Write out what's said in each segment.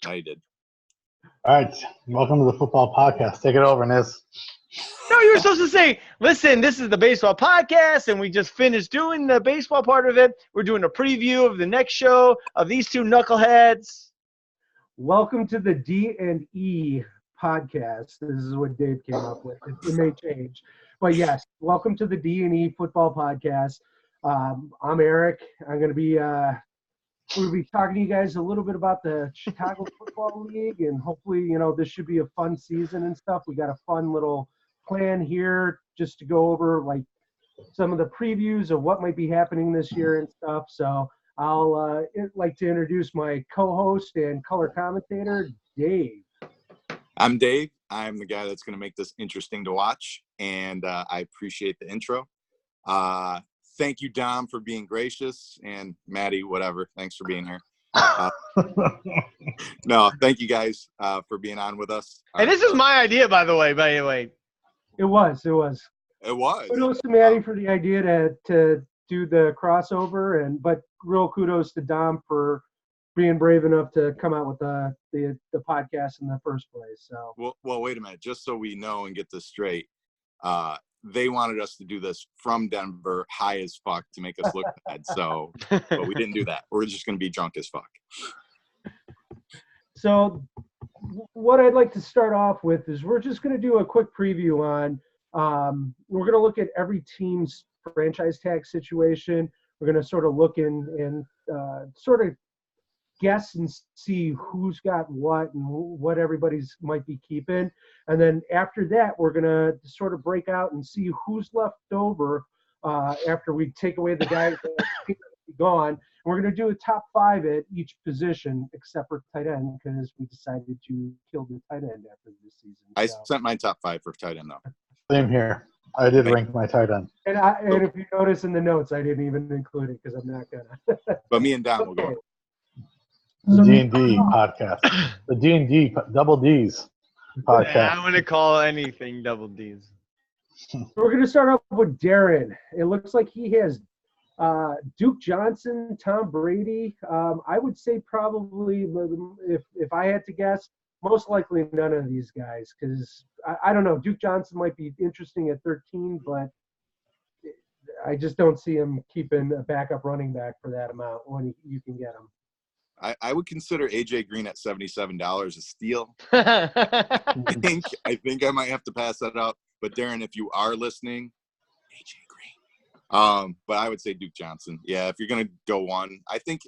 I did. All right. Welcome to the football podcast. Take it over, Niz. No, you were supposed to say, listen, this is the baseball podcast, and we just finished doing the baseball part of it. We're doing a preview of the next show of these two knuckleheads. Welcome to the D&E podcast. This is what Dave came up with. It may change. But yes, welcome to the D&E football podcast. I'm Eric. I'm going to be we'll be talking to you guys a little bit about the Chicago Football League, and hopefully, this should be a fun season and stuff. We got a fun little plan here just to go over like some of the previews of what might be happening this year and stuff. So I'll like to introduce my co-host and color commentator, Dave. I'm Dave. I'm the guy that's going to make this interesting to watch, and I appreciate the intro. Thank you, Dom, for being gracious, and Maddie, whatever. Thanks for being here. No, thank you guys for being on with us. And this is my idea, by the way. It was. It was. Kudos to Maddie for the idea to do the crossover, but real kudos to Dom for being brave enough to come out with the podcast in the first place. So well, wait a minute. Just so we know and get this straight, they wanted us to do this from Denver, high as fuck, to make us look bad. So, but we didn't do that. We're just going to be drunk as fuck. So what I'd like to start off with is we're just going to do a quick preview on we're going to look at every team's franchise tag situation. We're going to sort of look and sort of guess and see who's got what and what everybody's might be keeping. And then after that, we're going to sort of break out and see who's left over after we take away the guys that are gone. And we're going to do a top 5 at each position except for tight end because we decided to kill the tight end after this season. I sent my top 5 for tight end, though. Same here. I did rank my tight end. And if you notice in the notes, I didn't even include it because I'm not going to. But me and Dom will go. The D&D podcast. The D&D, double D's podcast. Yeah, I'm going to call anything double D's. We're going to start off with Darren. It looks like he has Duke Johnson, Tom Brady. I would say probably, if I had to guess, most likely none of these guys because I don't know. Duke Johnson might be interesting at 13, but I just don't see him keeping a backup running back for that amount when you can get him. I would consider AJ Green at $77 a steal. I think I might have to pass that up. But Darren, if you are listening, AJ Green. But I would say Duke Johnson. Yeah, if you're gonna go one, I think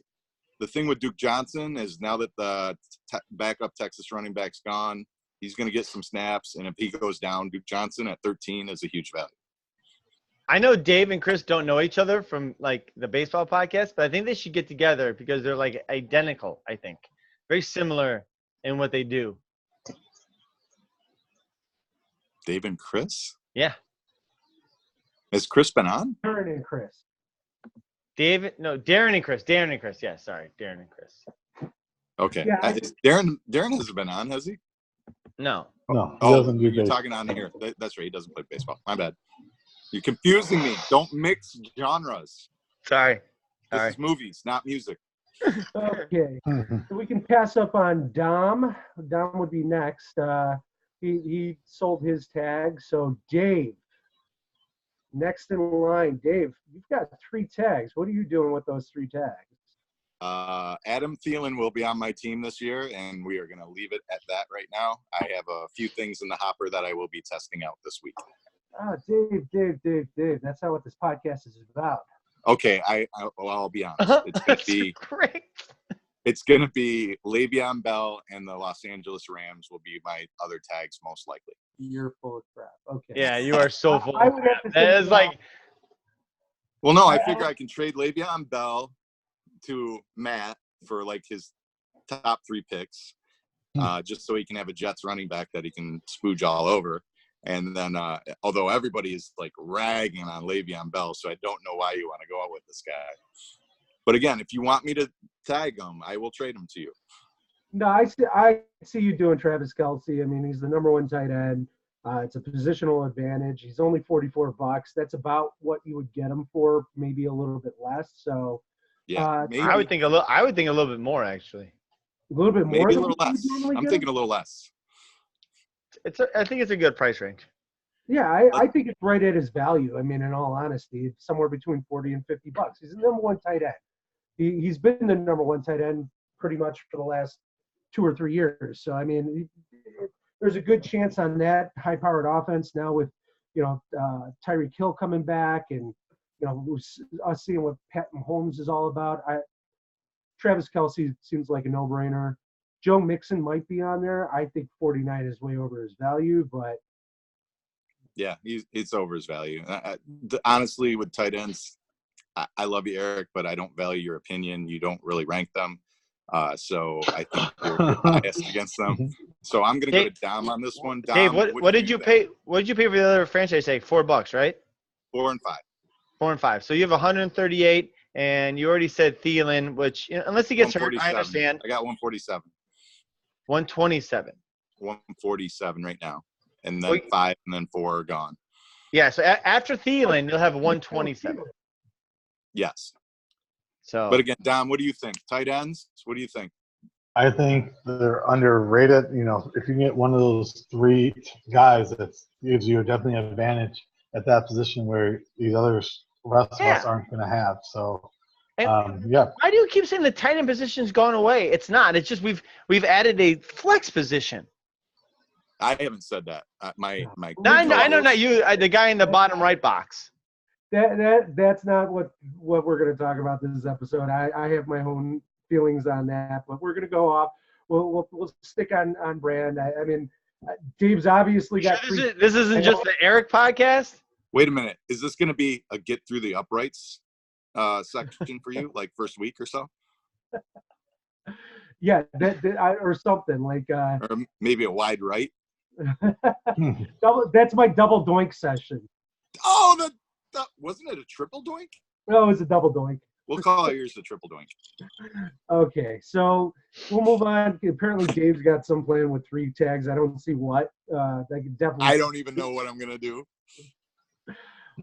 the thing with Duke Johnson is now that the backup Texas running back's gone, he's gonna get some snaps, and if he goes down, Duke Johnson at 13 is a huge value. I know Dave and Chris don't know each other from like the baseball podcast, but I think they should get together because they're like identical, I think. Very similar in what they do. Dave and Chris? Yeah. Has Chris been on? Darren and Chris. Darren and Chris. Darren and Chris. Yeah, sorry. Darren and Chris. Okay. Yeah, Darren hasn't been on, has he? No. No, he doesn't do you're baseball. talking on here. That's right. He doesn't play baseball. My bad. You're confusing me. Don't mix genres. Sorry. This is movies, not music. Okay. Mm-hmm. So we can pass up on Dom. Dom would be next. He sold his tag. So Dave, next in line. Dave, you've got 3 tags. What are you doing with those 3 tags? Adam Thielen will be on my team this year, and we are going to leave it at that right now. I have a few things in the hopper that I will be testing out this week. Dave. That's not what this podcast is about. Okay, I'll be honest. It's going to be Le'Veon Bell and the Los Angeles Rams will be my other tags most likely. You're full of crap. Okay. Yeah, you are so full I of would crap. have to That say is like Well, no, I figure I can trade Le'Veon Bell to Matt for like his top 3 picks, just so he can have a Jets running back that he can spooge all over. And then, although everybody is like ragging on Le'Veon Bell, so I don't know why you want to go out with this guy. But again, if you want me to tag him, I will trade him to you. No, I see you doing Travis Kelce. I mean, he's the number 1 tight end. It's a positional advantage. He's only $44. That's about what you would get him for, maybe a little bit less. So yeah, maybe. I would think a little bit more actually. A little bit more. Maybe a than little what you less. normally I'm get thinking him? a little less. I think it's a good price range. Yeah, I think it's right at his value. I mean, in all honesty, it's somewhere between 40 and $50. He's the number one tight end. He's been the number one tight end pretty much for the last 2 or 3 years. So I mean, there's a good chance on that high-powered offense now with Tyreek Hill coming back and us seeing what Pat Mahomes is all about. Travis Kelce seems like a no-brainer. Joe Mixon might be on there. I think 49 is way over his value, but yeah, it's over his value. Honestly, with tight ends, I love you, Eric, but I don't value your opinion. You don't really rank them. So I think you're biased against them. So I'm going to go to Dom on this one. Dom, Dave, what did you pay? What did you pay for the other franchise tag? $4, right? 4 and 5. 4 and 5. So you have 138, and you already said Thielen, which unless he gets hurt, I understand. I got 147. 127. 147 right now, and then 5, and then 4 are gone. Yeah. So after Thielen, you'll have 127. Yes. So, but again, Dom, what do you think? Tight ends? What do you think? I think they're underrated. If you get one of those 3 guys, that gives you definitely an advantage at that position where these rest of us aren't going to have. So, yeah. Why do you keep saying the tight end position's gone away? It's not. It's just we've added a flex position. I haven't said that. My. No, I know not you. The guy in the bottom right box. That's not what we're going to talk about this episode. I have my own feelings on that, but we're going to go off. We'll stick on brand. I mean, Dave's obviously got. This isn't just the Eric podcast. Wait a minute. Is this going to be a get through the uprights section for you, like first week or so? Yeah, or something like. Or maybe a wide right. That's my double doink session. Oh, wasn't it a triple doink? No, it was a double doink. We'll call yours the triple doink. Okay, so we'll move on. Apparently, Dave's got some plan with 3 tags. I don't see what. I don't even know what I'm gonna do.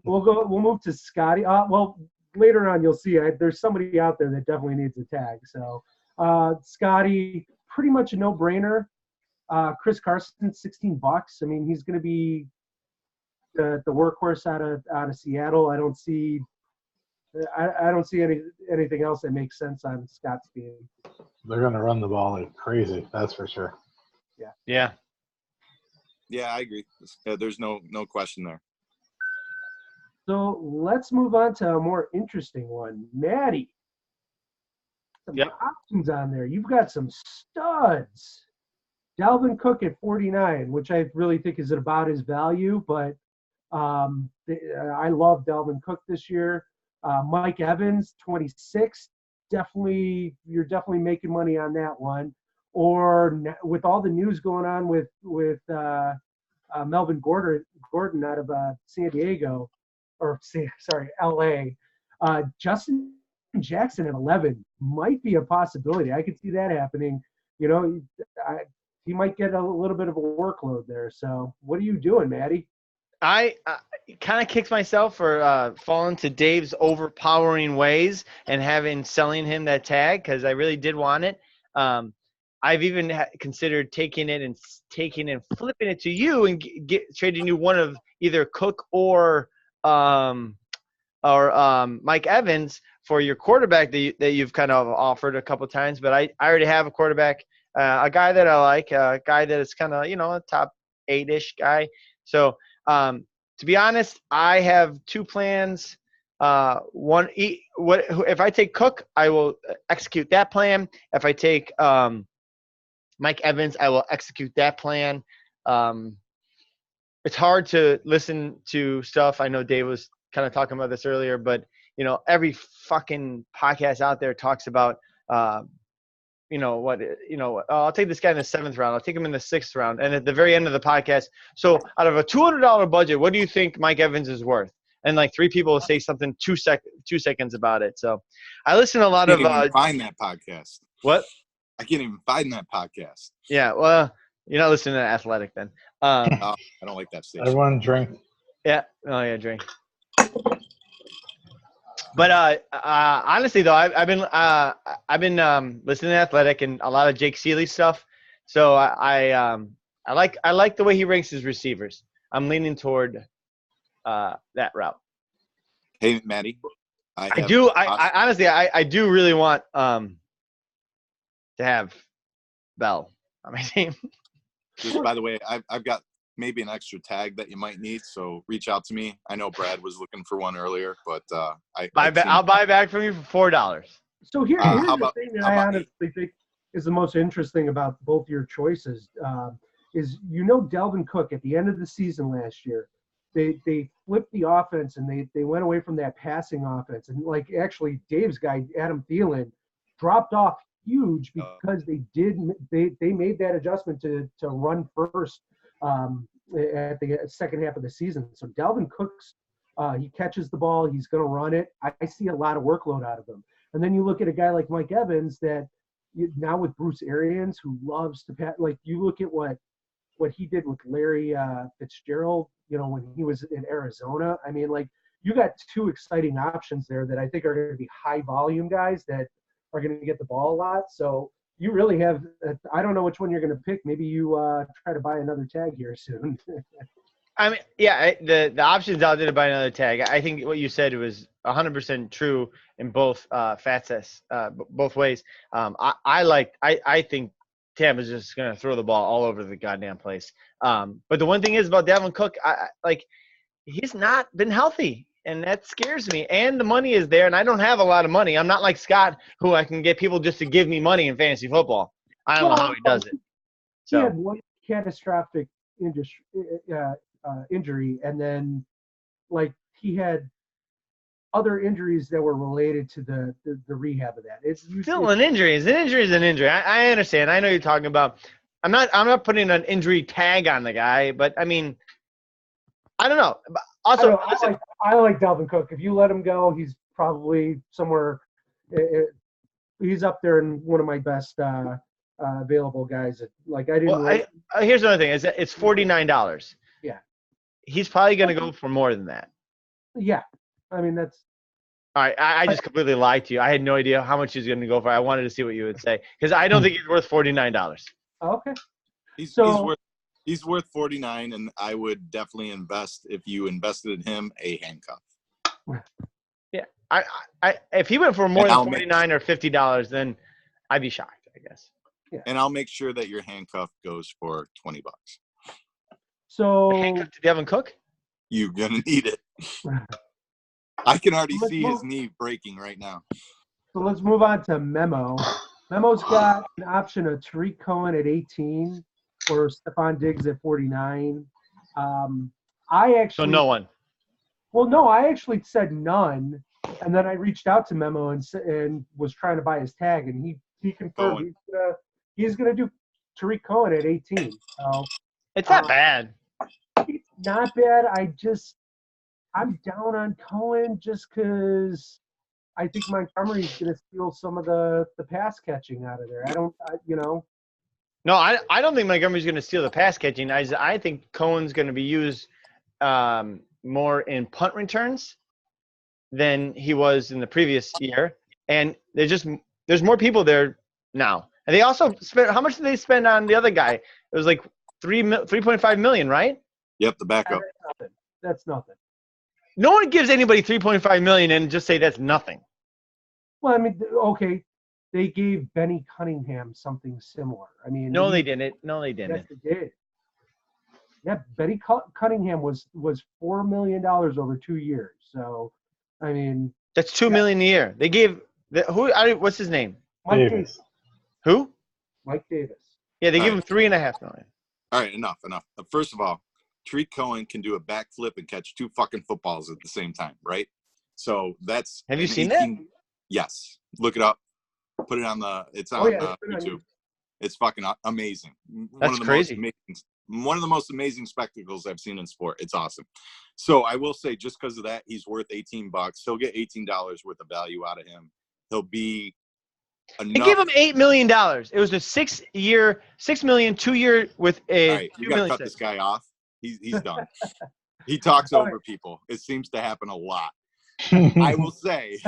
We'll move to Scotty. Well, later on you'll see. There's somebody out there that definitely needs a tag. So, Scotty, pretty much a no-brainer. Chris Carson, $16. I mean, he's going to be the workhorse out of Seattle. I don't see anything else that makes sense on Scott's team. They're going to run the ball like crazy. That's for sure. Yeah. Yeah, I agree. There's no question there. So let's move on to a more interesting one. Maddie, some options on there. You've got some studs. Dalvin Cook at 49, which I really think is about his value, but I love Dalvin Cook this year. Mike Evans, 26. You're definitely making money on that one. Or with all the news going on with Melvin Gordon out of San Diego, or LA, Justin Jackson at 11 might be a possibility. I could see that happening. He might get a little bit of a workload there. So what are you doing, Maddie? I kind of kicked myself for falling to Dave's overpowering ways and selling him that tag because I really did want it. I've even considered taking it and flipping it to you and trading you one of either Cook or Mike Evans for your quarterback that you've kind of offered a couple times. But I already have a quarterback, a guy that I like, a guy that is kind of a top 8-ish guy. So to be honest, I have 2 plans. If I take Cook, I will execute that plan. If I take Mike Evans, I will execute that plan. It's hard to listen to stuff. I know Dave was kind of talking about this earlier, but every fucking podcast out there talks about I'll take this guy in the 7th round. I'll take him in the 6th round. And at the very end of the podcast, so out of a $200 budget, what do you think Mike Evans is worth? And like 3 people will say something 2 seconds about it. So I listen to a lot of. I can't even find that podcast. What? I can't even find that podcast. Yeah, well, you're not listening to Athletic then. I don't like that station. Everyone drink. Yeah. Oh yeah, drink. But honestly, though, I've been listening to Athletic and a lot of Jake Seeley stuff. So I like the way he ranks his receivers. I'm leaning toward that route. Hey, Maddie. I honestly do really want to have Bell on my team. Just by the way, I've got maybe an extra tag that you might need, so reach out to me. I know Brad was looking for one earlier, but I'll buy back from you for $4. So here's the thing that I honestly think is the most interesting about both your choices is Dalvin Cook at the end of the season last year, they flipped the offense and they went away from that passing offense, and like actually Dave's guy Adam Thielen dropped off huge because they made that adjustment to run first at the second half of the season. So Dalvin Cook's he catches the ball, he's going to run it. I see a lot of workload out of him. And then you look at a guy like Mike Evans that now with Bruce Arians, who loves to pass. Like you look at what he did with Larry Fitzgerald, when he was in Arizona. I mean, like you got two exciting options there that I think are going to be high volume guys that are going to get the ball a lot. So you really have. I don't know which one you're going to pick. Maybe you try to buy another tag here soon. I mean, yeah, the options out there to buy another tag. I think what you said was 100% true in both facets, both ways. I think Tampa's just going to throw the ball all over the goddamn place. But the one thing is about Dalvin Cook, he's not been healthy, and that scares me. And the money is there, and I don't have a lot of money. I'm not like Scott, who I can get people just to give me money in fantasy football. I don't know how he does it. So he had one catastrophic injury, and then like he had other injuries that were related to the rehab of that. It's still an injury. An injury is an injury. I understand. I know you're talking about. I'm not putting an injury tag on the guy, but I mean, I don't know. Also, I like Dalvin Cook. If you let him go, he's probably somewhere. He's up there in one of my best available guys. Like I didn't. Well, here's another thing. It's $49. Yeah. He's probably going to go for more than that. Yeah. I mean, that's. All right. I just completely lied to you. I had no idea how much he's going to go for. I wanted to see what you would say because I don't think he's worth $49. Okay. He's worth $49, and I would definitely invest if you invested in him a handcuff. Yeah. I if he went for more than $49 or $50, then I'd be shocked, I guess. Yeah. And I'll make sure that your handcuff goes for $20. So handcuff to Dalvin Cook? You're gonna need it. I can already see his knee breaking right now. So let's move on to Memo. Memo's got an option of Tariq Cohen at 18 or Stephon Diggs at 49. So no one. Well, no, I actually said none, and then I reached out to Memo and was trying to buy his tag, and he confirmed he's gonna do Tariq Cohen at 18. So it's not bad. It's not bad. I'm down on Cohen just because I think Montgomery's going to steal some of the pass catching out of there. No, I don't think Montgomery's going to steal the pass catching. I think Cohen's going to be used more in punt returns than he was in the previous year. And there's more people there now. And they also spent – how much did they spend on the other guy? It was like $3.5 million, right? Yep, the backup. That's nothing. No one gives anybody $3.5 million and just say that's nothing. Well, I mean, okay, they gave Benny Cunningham something similar. I mean, no, they didn't. Yes, they did. Yeah, Benny Cunningham was $4 million over 2 years. So, I mean, that's $2 million a year. They gave what's his name? Mike Davis. Who? Mike Davis. Yeah, they gave him $3.5 million. All right, enough. First of all, Tariq Cohen can do a backflip and catch 2 fucking footballs at the same time, right? So that's. Have you seen that? Yes. Look it up. Put it on it's on YouTube. It's fucking amazing. That's crazy. One of the most amazing spectacles I've seen in sport. It's awesome. So I will say, just because of that, he's worth $18. He'll get $18 worth of value out of him. He'll be enough. They gave him $8 million. It was a 6 million, 2 year with a. All right, you gotta cut this guy off. He's done. He talks over people. It seems to happen a lot. I will say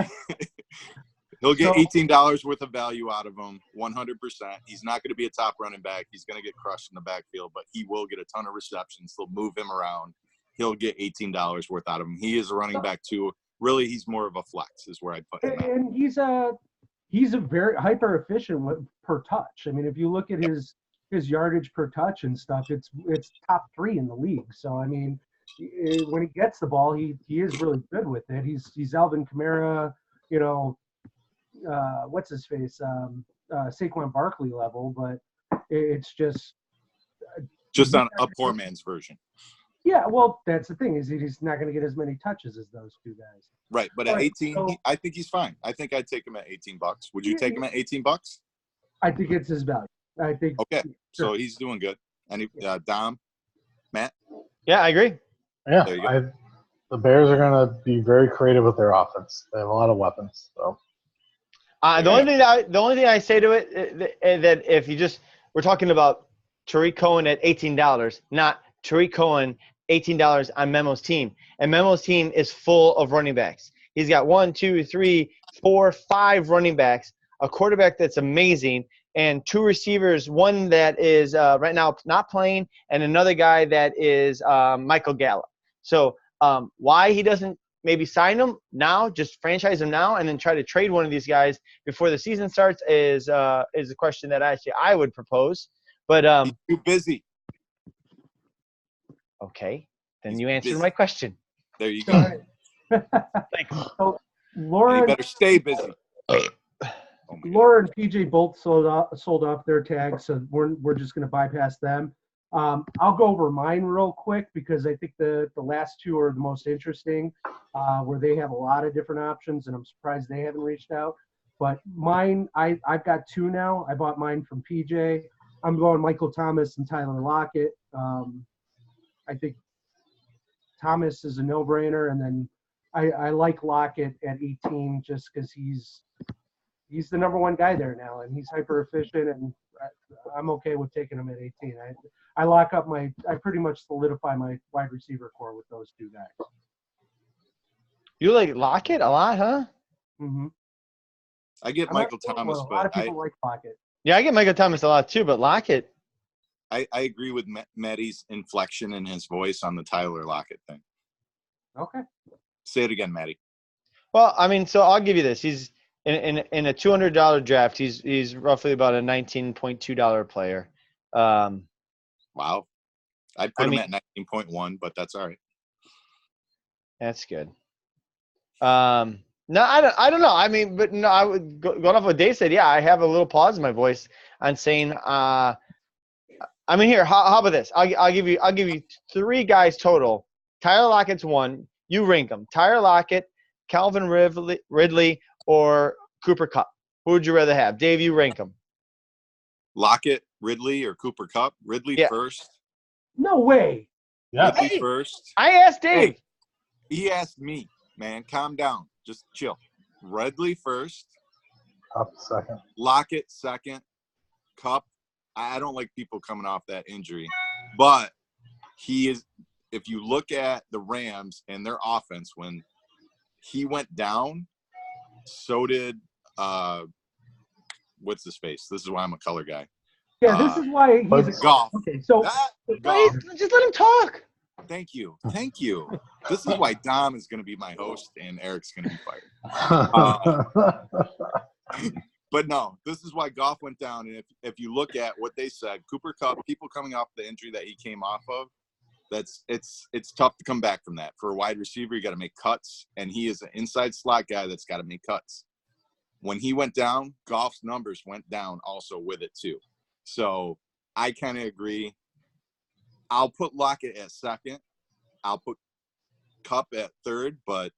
he'll get $18 worth of value out of him, 100%. He's not going to be a top running back. He's going to get crushed in the backfield, but he will get a ton of receptions. They'll move him around. He'll get $18 worth out of him. He is a running back too. Really, he's more of a flex is where I'd put him. And he's a very hyper efficient per touch. I mean, if you look at his yardage per touch and stuff, it's top 3 in the league. So I mean, when he gets the ball, he is really good with it. He's Alvin Kamara, you know, what's his face, Saquon Barkley level, but it's just on a poor man's version. Yeah, well, that's the thing is he's not going to get as many touches as those two guys. Right, but at 18, I think he's fine. I think I'd take him at $18. Would you take him at $18? I think it's his value. I think. Okay, sure. So he's doing good. Any Dom, Matt? Yeah, I agree. Yeah, the Bears are going to be very creative with their offense. They have a lot of weapons. So the only thing I say to it that if you just we're talking about Tariq Cohen at $18, not Tariq Cohen $18 on Memo's team, and Memo's team is full of running backs. He's got 1, 2, 3, 4, 5 running backs, a quarterback that's amazing, and 2 receivers, one that is right now not playing, and another guy that is Michael Gallup. So why he doesn't maybe sign him now, just franchise him now, and then try to trade one of these guys before the season starts is a question that I would propose. But he's too busy. Okay, then you answered my question. There you go. Thanks. So Laura, you better stay busy. Laura and PJ both sold off their tags, so we're just going to bypass them. I'll go over mine real quick because I think the last 2 are the most interesting, where they have a lot of different options, and I'm surprised they haven't reached out. But mine, I've got 2 now. I bought mine from PJ. I'm going Michael Thomas and Tyler Lockett. I think Thomas is a no-brainer, and then I like Lockett at 18 just because he's the number 1 guy there now, and he's hyper efficient, and I'm okay with taking him at 18. I lock up I pretty much solidify my wide receiver core with those 2 guys. You like Lockett a lot, huh? Mm-hmm. I get Michael Thomas, a lot of people like Lockett. Yeah, I get Michael Thomas a lot too, but Lockett. I agree with Maddie's inflection in his voice on the Tyler Lockett thing. Okay. Say it again, Maddie. Well, I mean, so I'll give you this. He's in a $200 draft. He's roughly about a $19.2 player. Wow. I'd put him at 19.1, but that's all right. That's good. No, I don't know. I mean, but no, I would going off what Dave said. Yeah, I have a little pause in my voice on saying. I mean, here. How about this? I'll give you 3 guys total. Tyler Lockett's 1. You rank them: Tyler Lockett, Calvin Ridley, or Cooper Kupp. Who would you rather have? Dave, you rank them. Lockett, Ridley, or Cooper Kupp? Ridley first. No way. Yeah. Ridley first. I asked Dave. Hey, he asked me, man. Calm down. Just chill. Ridley first. Kupp second. Lockett second. Kupp. I don't like people coming off that injury. But he is – if you look at the Rams and their offense, when he went down, so did what's his face? This is why I'm a color guy. Yeah, this is why he's Goff. Okay, so Goff. Just let him talk. Thank you. This is why Dom is going to be my host and Eric's going to be fired. But no, this is why Goff went down. And if you look at what they said, Cooper Kupp, people coming off the injury that he came off of, it's tough to come back from that. For a wide receiver, you got to make cuts, and he is an inside slot guy that's got to make cuts. When he went down, Goff's numbers went down also with it too. So I kind of agree. I'll put Lockett at second. I'll put Kupp at third, but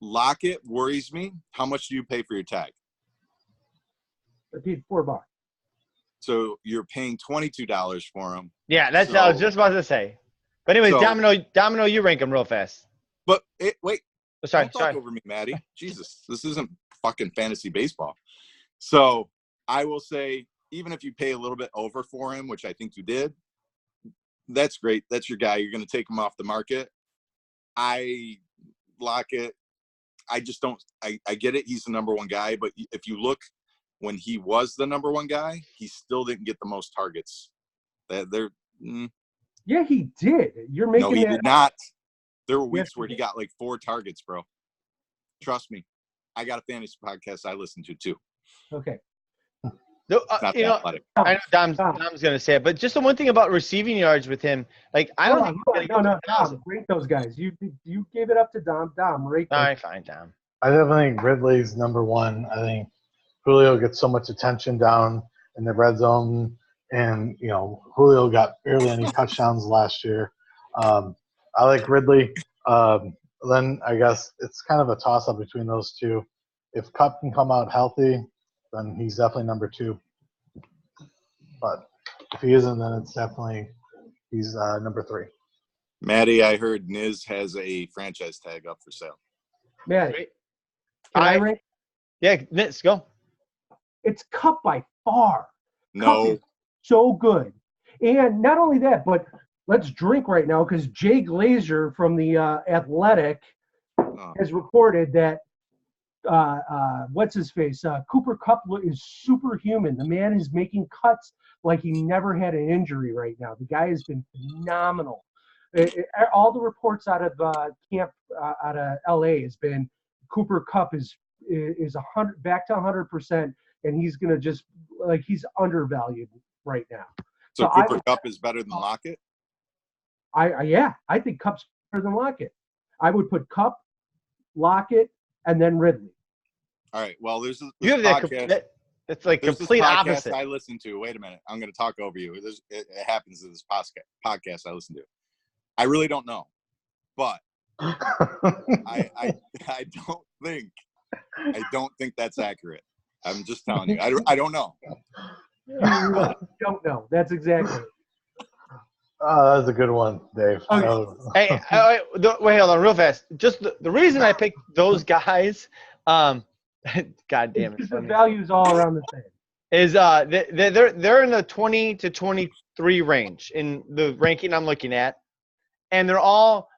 Lockett worries me. How much do you pay for your tag? I paid $4. So you're paying $22 for him. Yeah, that's what I was just about to say. But anyways, So- Domino, you rank them real fast. But wait, Oh, sorry, don't talk over me, Maddie. Jesus, this isn't fucking fantasy baseball. So I will say, even if you pay a little bit over for him, which I think you did, that's great. That's your guy. You're going to take him off the market. I Lockett, I just don't. I get it. He's the number one guy, but if you look when he was the number one guy, he still didn't get the most targets. Yeah, he did. You're making no, he that did not. There were weeks Yes, where he he did. got like 4 targets, bro. Trust me. I got a fantasy podcast I listen to too. Okay. No, Not you that know, athletic. I know Dom's going to say it, but just the one thing about receiving yards with him, like I don't think he's going to get to 1,000. Dom, rate those guys. You gave it up to Dom. Dom, rate All those. right, fine, Dom. I definitely think Ridley's number one. I think Julio gets so much attention down in the red zone, and Julio got barely any touchdowns last year. I like Ridley. Then I guess it's kind of a toss-up between those two. If Kupp can come out healthy, then he's definitely number 2. But if he isn't, then he's number 3. Maddie, I heard Niz has a franchise tag up for sale. Matt, Great. can I rate? Yeah, let's go. It's Kupp by far. Kupp No, is so good. And not only that, but let's drink right now because Jay Glazer from the Athletic has reported that what's his face? Cooper Kupp is superhuman. The man is making cuts like he never had an injury right now. The guy has been phenomenal. All the reports out of camp out of LA has been Cooper Kupp is 100 back to 100%, and he's gonna just he's undervalued right now. so Cooper Kupp is better than Lockett. I think Kupp's better than Lockett. I would put Kupp, Lockett, and then Ridley. All right. Well, there's this You have podcast. it's like There's complete this podcast opposite. I listen to. Wait a minute. I'm going to talk over you. It happens in this podcast I listen to. I really don't know, but I don't think that's accurate. I'm just telling you. I don't know. You really don't know. That's exactly it. Oh, that's a good one, Dave. Okay. Hey, wait, hold on, real fast. Just the reason I picked those guys, God damn it, Because the value is all around the same. is they're in the 20 to 23 range in the ranking I'm looking at, and they're all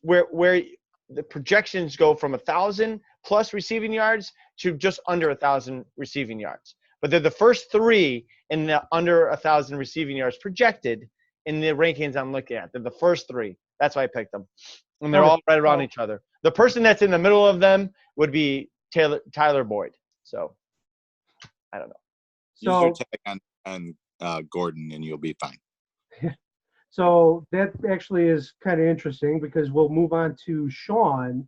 where the projections go from 1,000 plus receiving yards to just under 1,000 receiving yards. But they're the first 3 in the under 1,000 receiving yards projected in the rankings I'm looking at. They're the first 3. That's why I picked them. And they're all right around each other. The person that's in the middle of them would be Tyler Boyd. So, I don't know. Use your tag on Gordon, and you'll be fine. So that actually is kind of interesting because we'll move on to Sean,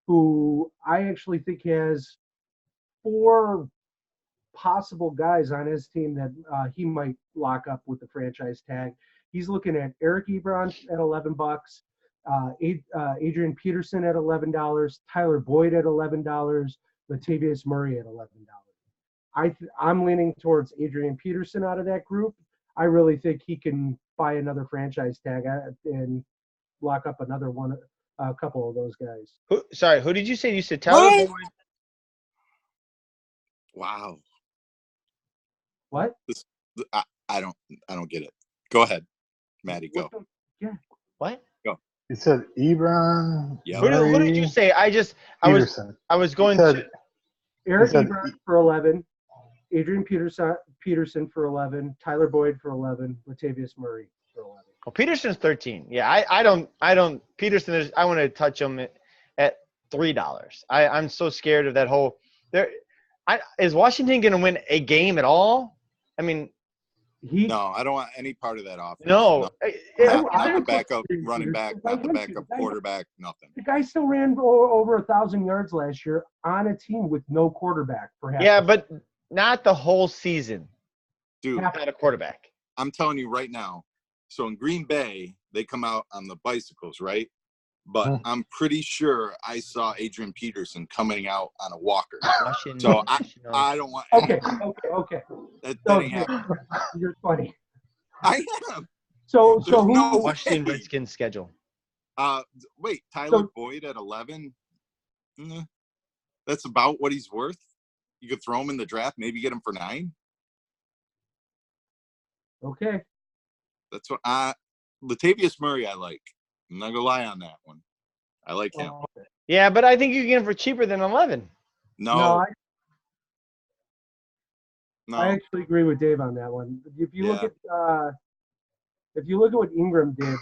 who I actually think has 4 possible guys on his team that he might lock up with the franchise tag. He's looking at Eric Ebron at $11, Adrian Peterson at $11, Tyler Boyd at $11, Latavius Murray at $11. I'm leaning towards Adrian Peterson out of that group. I really think he can buy another franchise tag and lock up a couple of those guys. Who did you say? You said Tyler Boyd? Wow. What? I don't get it. Go ahead, Maddie. Go. What? Go. You said Ebron. Yeah. Who did you say? I was going to Eric Ebron for 11, Adrian Peterson for 11, Tyler Boyd for 11, Latavius Murray for 11. Well, Peterson's 13. Yeah, I don't. Peterson is. I want to touch him at $3. I'm so scared of that whole. Is Washington going to win a game at all? I mean, no, I don't want any part of that offense. No, not the backup running back, not the backup quarterback, nothing. The guy still ran over 1,000 yards last year on a team with no quarterback. Perhaps. Yeah, but not the whole season. Dude, not a quarterback. I'm telling you right now. So in Green Bay, they come out on the bicycles, right? But I'm pretty sure I saw Adrian Peterson coming out on a walker. So I don't want. Okay. That ain't happening. You're funny. I am. So who? Washington Redskins schedule. Wait, Tyler Boyd at 11. That's about what he's worth. You could throw him in the draft, maybe get him for 9. Okay. That's what Latavius Murray I like. I'm not gonna lie on that one. I like him. Okay. Yeah, but I think you can get him for cheaper than 11. No, I actually agree with Dave on that one. If you look Yeah. at what Ingram did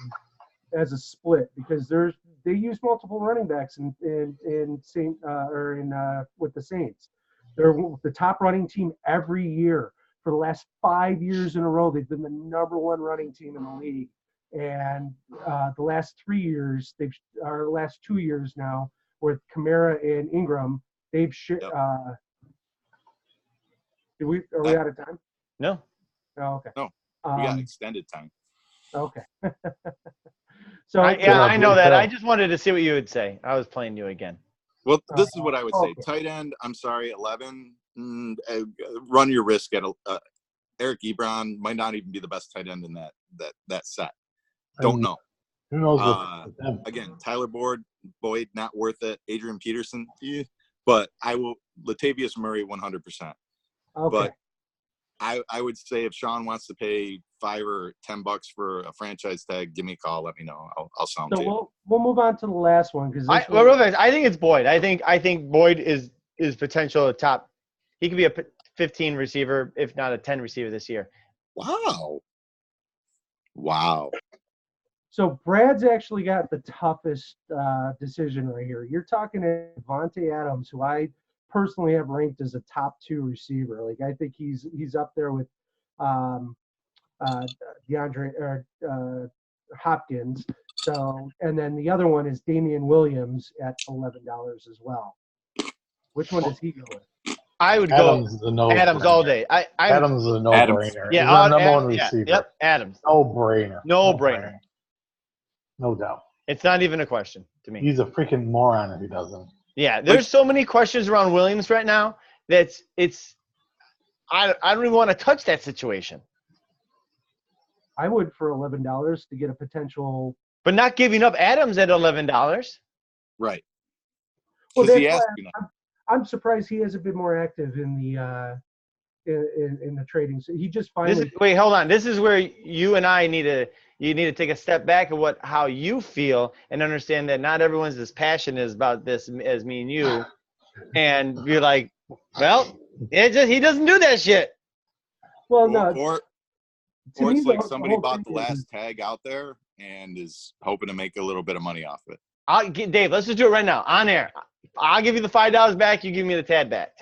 as a split, because they use multiple running backs in Saint or in with the Saints. They're the top running team every year for the last 5 years in a row. They've been the number one running team in the league, and the last 3 years, last 2 years now with Kamara and Ingram, they've Yep. are we out of time? No. Oh, okay. No, we got extended time. Okay. So I know that. I just wanted to see what you would say. I was playing you again. Well, this is what I would say. Okay. Tight end, I'm sorry, 11. Run your risk at Eric Ebron might not even be the best tight end in that set. Don't know. Who knows with them? Again, Tyler Boyd, not worth it. Adrian Peterson, but I will. Latavius Murray, 100%. Okay. But I would say if Sean wants to pay $5 or $10 for a franchise tag, give me a call. Let me know. I'll sound to you. We'll move on to the last one because I think it's Boyd. I think Boyd is potential top. He could be a 15 receiver, if not a 10 receiver this year. Wow. So Brad's actually got the toughest decision right here. You're talking to Devontae Adams, who I personally have ranked as a top 2 receiver. Like I think he's up there with DeAndre or Hopkins. So, and then the other one is Damian Williams at $11 as well. Which one does he go with? I would Adams go Adams all day. Adams is a no-brainer. Yeah, He's our number one receiver. Yep, Adams. No-brainer. No-brainer. No doubt. It's not even a question to me. He's a freaking moron if he doesn't. Yeah, there's so many questions around Williams right now that I don't even want to touch that situation. I would for $11 to get a potential. But not giving up Adams at $11. Right. Well, Because he asked you now. I'm surprised he hasn't been more active in the in the trading. So he just finally. Wait, hold on. This is where you and I need to take a step back of how you feel and understand that not everyone's as passionate about this as me and you. And you're like, well, he doesn't do that shit. Well, no. Or it's like somebody bought the last tag out there and is hoping to make a little bit of money off it. Dave, let's just do it right now on air. I'll give you the $5 back. You give me the tag back.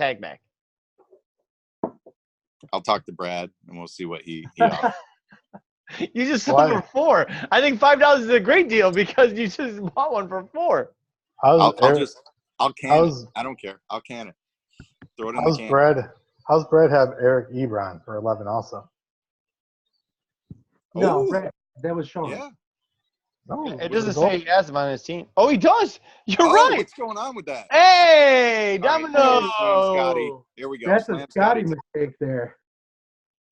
I'll talk to Brad and we'll see what he offers. You just sold for $4. I think $5 is a great deal because you just bought one for $4. I'll can it. I don't care. I'll can it. Throw it in the can. How's Brad have Eric Ebron for 11 also? No, Brad, that was Sean. Yeah. No, it doesn't say he has him on his team. Oh, he does. You're right. What's going on with that? Hey, Domino. Right, Scotty. Here we go. That's a Scotty mistake there.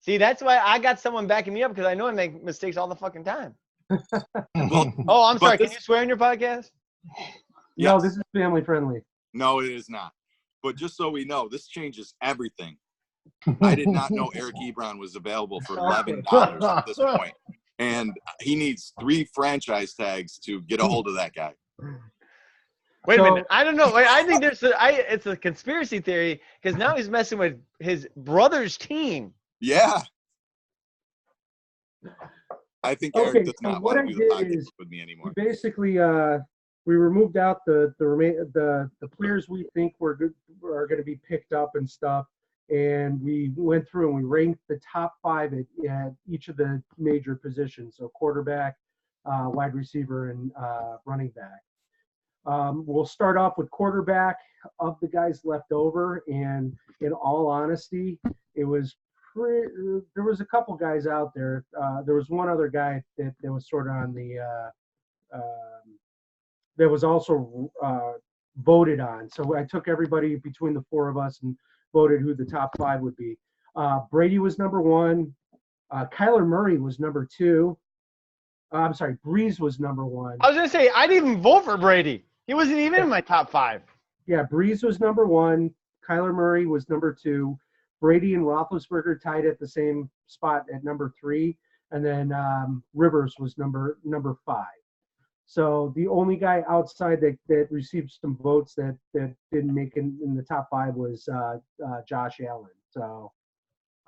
See, that's why I got someone backing me up because I know I make mistakes all the fucking time. Oh, I'm sorry. Can you swear in your podcast? Yes. No, this is family friendly. No, it is not. But just so we know, this changes everything. I did not know Eric Ebron was available for $11 at this point. And he needs 3 franchise tags to get a hold of that guy. Wait a minute. I don't know. I think it's a conspiracy theory because now he's messing with his brother's team. Yeah. I think Eric does not want to do the podcast with me anymore. Basically, we removed out the players we think are going to be picked up and stuff. And we went through and we ranked the top 5 at each of the major positions. So quarterback, wide receiver, and running back. We'll start off with quarterback of the guys left over. And in all honesty, there was a couple guys out there. There was one other guy that was sort of on the that was also voted on. So I took everybody between the 4 of us and voted who the top 5 would be. Brady was number 1. Kyler Murray was number 2. I'm sorry, Breeze was number 1. I was going to say, I didn't even vote for Brady. He wasn't even in my top 5. Yeah, Breeze was number 1. Kyler Murray was number 2. Brady and Roethlisberger tied at the same spot at number 3. And then Rivers was number 5. So the only guy outside that received some votes that didn't make in the top 5 was Josh Allen. So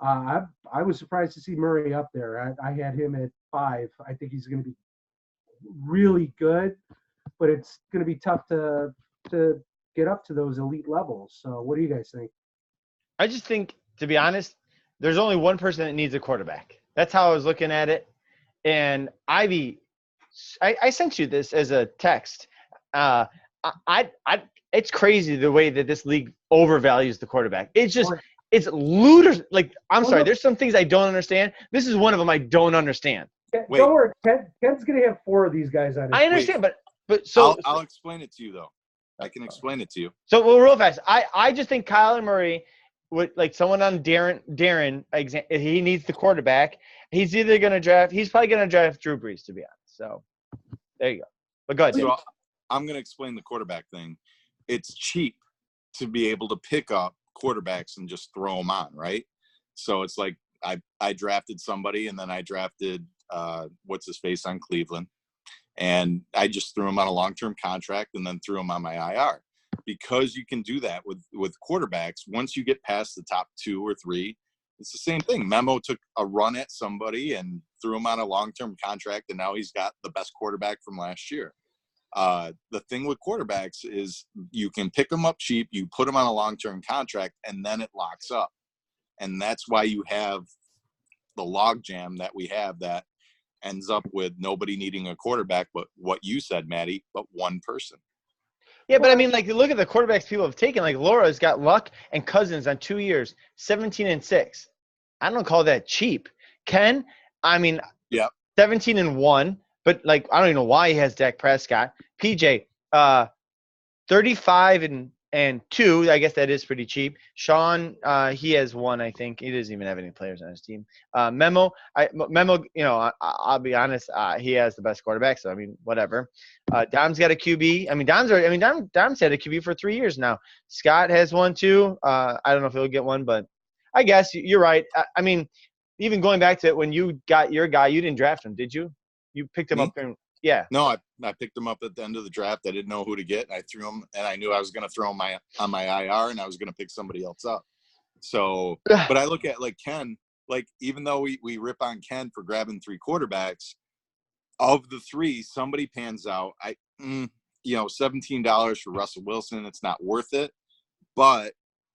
I was surprised to see Murray up there. I had him at 5. I think he's going to be really good, but it's going to be tough to get up to those elite levels. So what do you guys think? I just think, to be honest, there's only one person that needs a quarterback. That's how I was looking at it. And Ivy, I sent you this as a text. It's crazy the way that this league overvalues the quarterback. It's ludicrous. Like, I'm sorry, there's some things I don't understand. This is one of them I don't understand. Wait. Don't worry, Ken's going to have 4 of these guys on his I understand, but so I'll explain it to you, though. I can explain it to you. So, well, real fast, I just think Kyler Murray would, like someone on Darren, he needs the quarterback. He's either going to draft – he's probably going to draft Drew Brees, to be honest. So, there you go. But go ahead, Dave. So I'm going to explain the quarterback thing. It's cheap to be able to pick up quarterbacks and just throw them on, right? So it's like I drafted somebody, and then I drafted what's his face on Cleveland, and I just threw him on a long-term contract and then threw him on my IR. Because you can do that with quarterbacks, once you get past the top 2 or 3, it's the same thing. Memo took a run at somebody and threw him on a long-term contract, and now he's got the best quarterback from last year. The thing with quarterbacks is you can pick them up cheap, you put them on a long-term contract, and then it locks up. And that's why you have the logjam that we have that ends up with nobody needing a quarterback, but what you said, Maddie, but one person. Yeah, but I mean, like, look at the quarterbacks people have taken. Like, Laura's got Luck and Cousins on 2 years, 17-6. I don't call that cheap. Ken, I mean, 17-1, but like, I don't even know why he has Dak Prescott. PJ, 35-2. I guess that is pretty cheap. Sean, he has 1, I think. He doesn't even have any players on his team. Memo, you know, I'll be honest, he has the best quarterback. So I mean, whatever. Dom's got a QB. I mean, Dom's had a QB for 3 years now. Scott has 1 too. I don't know if he'll get 1, but I guess you're right. I mean, even going back to it, when you got your guy, you didn't draft him, did you? You picked him up there. Yeah. No, I picked him up at the end of the draft. I didn't know who to get. I threw him, and I knew I was going to throw him on my IR, and I was going to pick somebody else up. So, but I look at, like, Ken, like, even though we rip on Ken for grabbing 3 quarterbacks, of the 3, somebody pans out. $17 for Russell Wilson, it's not worth it. But,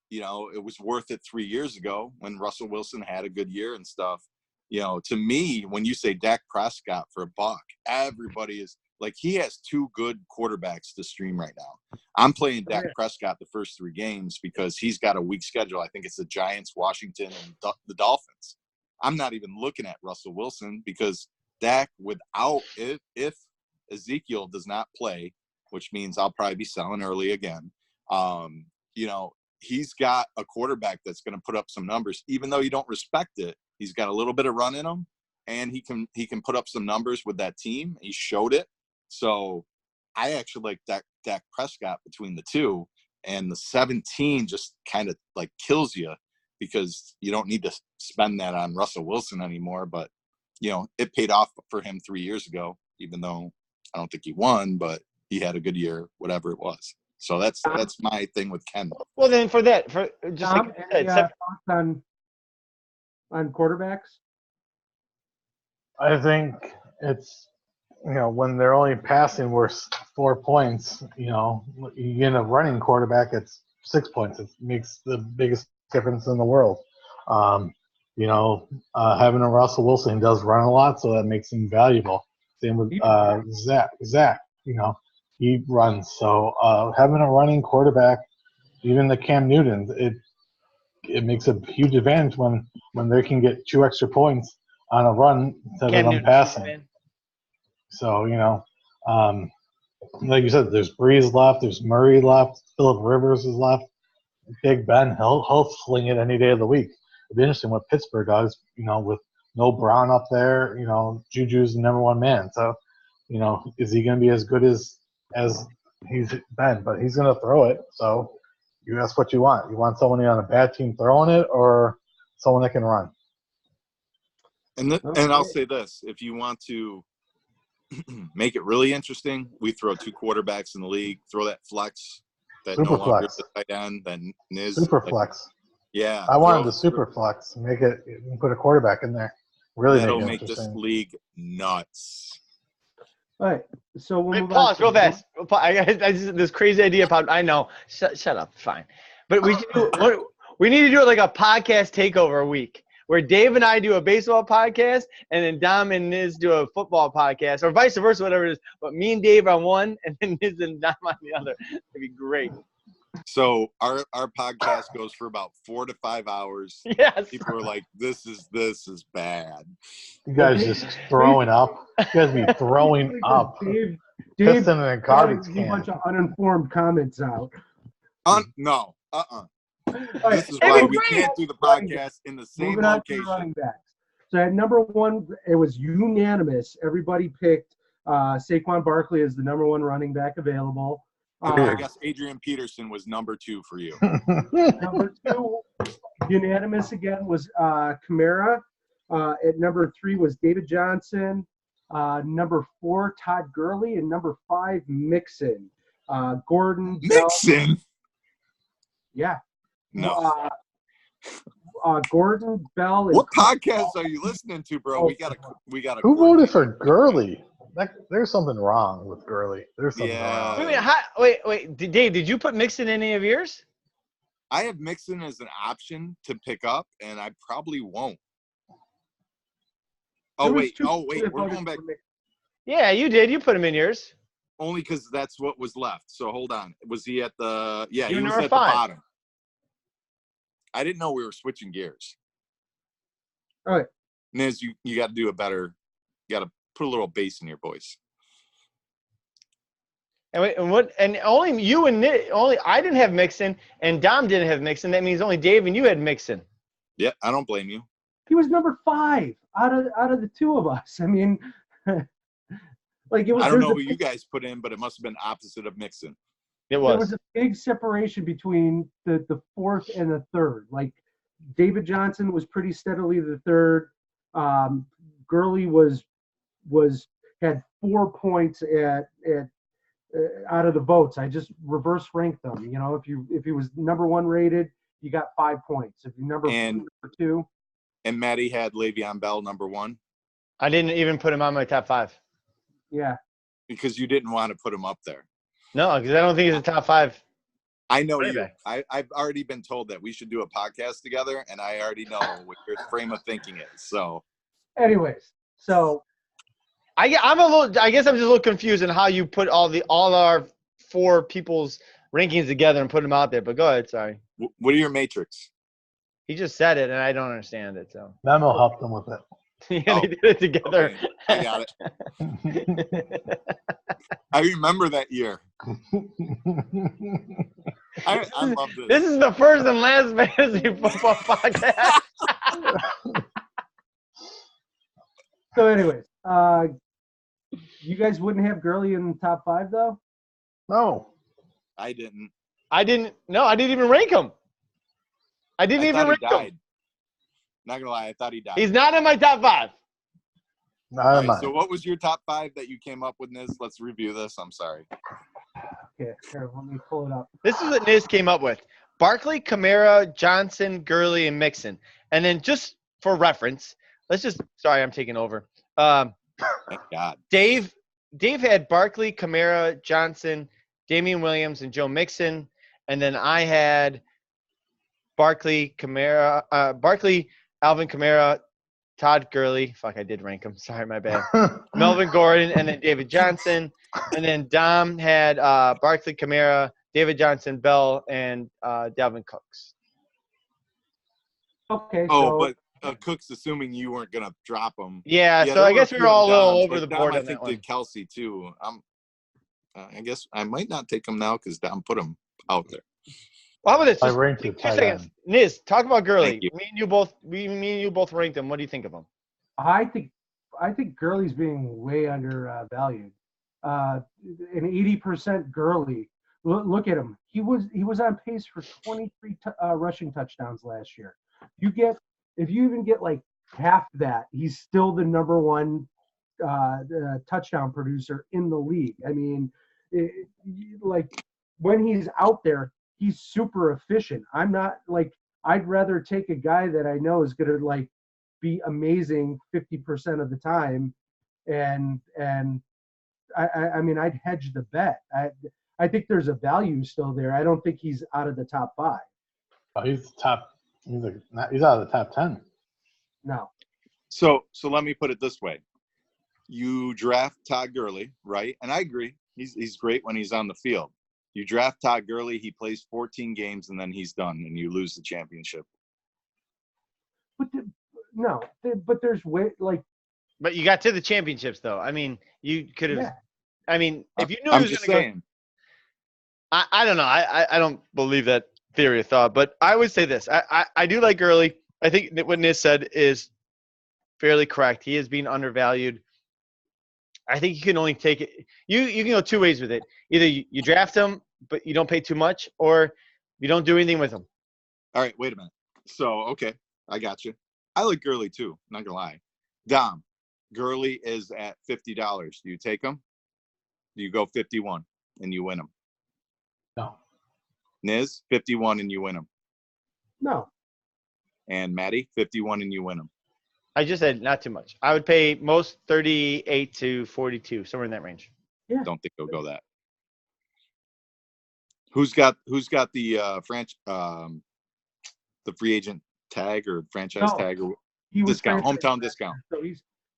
you know, it was worth it 3 years ago when Russell Wilson had a good year and stuff. You know, to me, when you say Dak Prescott for $1, everybody is like, he has 2 good quarterbacks to stream right now. I'm playing Dak Prescott the first 3 games because he's got a weak schedule. I think it's the Giants, Washington, and the Dolphins. I'm not even looking at Russell Wilson because Dak, if Ezekiel does not play, which means I'll probably be selling early again, you know, he's got a quarterback that's going to put up some numbers, even though you don't respect it. He's got a little bit of run in him, and he can put up some numbers with that team. He showed it. So I actually like Dak Prescott between the 2, and the 17 just kind of like kills you because you don't need to spend that on Russell Wilson anymore. But, you know, it paid off for him 3 years ago, even though I don't think he won, but he had a good year, whatever it was. So that's my thing with Ken. Well, then for just Tom, thoughts on quarterbacks? I think it's, you know, when they're only passing worth 4 points, you know, you get a running quarterback, it's 6 points. It makes the biggest difference in the world. You know, having a Russell Wilson, he does run a lot, so that makes him valuable. Same with Zach, you know, he runs. So having a running quarterback, even the Cam Newton, it makes a huge advantage when they can get 2 extra points on a run instead of them passing. So, you know, like you said, there's Breeze left, there's Murray left, Phillip Rivers is left, Big Ben, he'll sling it any day of the week. It'd be interesting what Pittsburgh does, you know, with no Brown up there, you know, Juju's the number 1 man. So, you know, is he going to be as good as he's been? But he's going to throw it. So that's what you want. You want someone on a bad team throwing it or someone that can run. And I'll say this: if you want to make it really interesting. We throw 2 quarterbacks in the league. Throw that flex. That Super no longer flex. is the tight end. Then Niz. Super like, flex. Yeah. I wanted the super flex. Make it put a quarterback in there. Really That'll make it make this interesting. league nuts. All right. So we'll Wait, move pause on. real fast. I just this crazy idea popped. I know. Shut up. Fine. But we should do we need to do like a podcast takeover a week where Dave and I do a baseball podcast and then Dom and Niz do a football podcast or vice versa, whatever it is. But me and Dave on one and then Niz and Dom on the other. It'd be great. So our podcast goes for about 4 to 5 hours. Yes. People are like, this is bad. You guys just throwing up. You guys be throwing up. Dave Pissing in a garbage got a can. bunch of uninformed comments out. No. All This right. is why we can't do the podcast in the same Moving on to the running location. backs. So at number 1, it was unanimous. Everybody picked Saquon Barkley as the number 1 running back available. I guess Adrian Peterson was number 2 for you. Number 2, unanimous again, was Kamara. At number 3 was David Johnson. Number 4, Todd Gurley. And number 5, Mixon. Gordon. Mixon? Bell, yeah. No. Gordon, Bell. And What podcast are you listening to, bro? We gotta. Who voted for Gurley? There's something wrong with Gurley. There's something Yeah. wrong. Wait. Dave, did you put Mixon in any of yours? I have Mixon as an option to pick up, and I probably won't. Oh wait, we're going back Yeah, you did. You put him in yours. only because that's what was left. So hold on, was he at the? Yeah, You're he was number at 5. the bottom. I didn't know we were switching gears. All right. Niz, you got to do a better. You got to put a little bass in your voice. And only you and Nick, only I didn't have Mixon and Dom didn't have Mixon. That means only Dave and you had Mixon. Yeah, I don't blame you. He was number 5 out of the 2 of us. I mean, like it was. I don't know who you guys put in, but it must have been opposite of Mixon. It There was. was a big separation between the 4th and the 3rd. Like David Johnson was pretty steadily the 3rd. Gurley had 4 points at out of the votes. I just reverse ranked them. You know, if he was number 1 rated, you got 5 points. If you're number 2. And Maddie had Le'Veon Bell number 1 I didn't even put him on my top 5. Yeah. because you didn't want to put him up there. No, because I don't think he's a top 5. I know Running you. back. I've already been told that we should do a podcast together, and I already know what your frame of thinking is. So, Anyways, so I guess I'm just a little confused on how you put all our 4 people's rankings together and put them out there. But go ahead. Sorry. what are your matrix? He just said it, and I don't understand it. So Memo helped them with it. yeah, they did it together. Okay, I got it. I remember that year. I love this. This is the first and last fantasy football podcast. So, anyways, you guys wouldn't have Gurley in the top 5 though? No. I didn't. I didn't even rank him. I didn't I even thought rank he him. died. Not gonna lie, I thought he died. He's not in my top 5. Not All in right, mine. so what was your top 5 that you came up with, Niz? Let's review this. I'm sorry. Okay, here, let me pull it up. This is what Niz came up with. Barkley, Kamara, Johnson, Gurley, and Mixon. And then just for reference, sorry, I'm taking over. Thank God. Dave had Barkley, Kamara, Johnson, Damian Williams, and Joe Mixon. And then I had Barkley, Alvin Kamara, Todd Gurley. Fuck, I did rank him. Sorry, my bad. Melvin Gordon, and then David Johnson. And then Dom had Barkley, Kamara, David Johnson, Bell, and Dalvin Cooks. Okay, Oh, so but Cook's assuming you weren't gonna drop him. Yeah, so there I were guess a we few were all a little Doms, over like the Dom, board I on think that one. did Kelsey too. I guess I might not take him now because Dom put him out there. Well, how about this? I Just ranked 2 it tight seconds. end. Niz, talk about Gurley. Thank you. Me and you both ranked him. What do you think of him? I think Gurley's being way undervalued. An 80% Gurley. Look at him. He was on pace for 23 rushing touchdowns last year. If you even get like half that, he's still the number 1 touchdown producer in the league. I mean, like when he's out there, he's super efficient. I'm not like I'd rather take a guy that I know is going to like be amazing 50% of the time, and I mean I'd hedge the bet. I think there's a value still there. I don't think he's out of the top 5. Oh, he's top. He's out of the top 10. No. So let me put it this way: you draft Todd Gurley, right? And I agree, he's great when he's on the field. You draft Todd Gurley, he plays 14 games, and then he's done, and you lose the championship. But there's way like. But you got to the championships, though. I mean, you could have. Yeah. I mean, if you knew I'm he was just going to saying. go, I don't know. I don't believe that theory of thought, but I would say this. I do like Gurley. I think that what Nis said is fairly correct. He is being undervalued. I think you can only take it. You can go 2 ways with it. Either you draft him, but you don't pay too much, or you don't do anything with him. All right, wait a minute. So, okay, I got you. I like Gurley too, not going to lie. Dom, Gurley is at $50. Do you take him? Do you go 51 and you win him? No. Niz, 51 and you win him. No. And Maddie, 51 and you win him. I just said not too much. I would pay most 38 to 42, somewhere in that range. Yeah. Don't think he'll go that. Who's got the the free agent tag or franchise tag or discount, hometown discount? So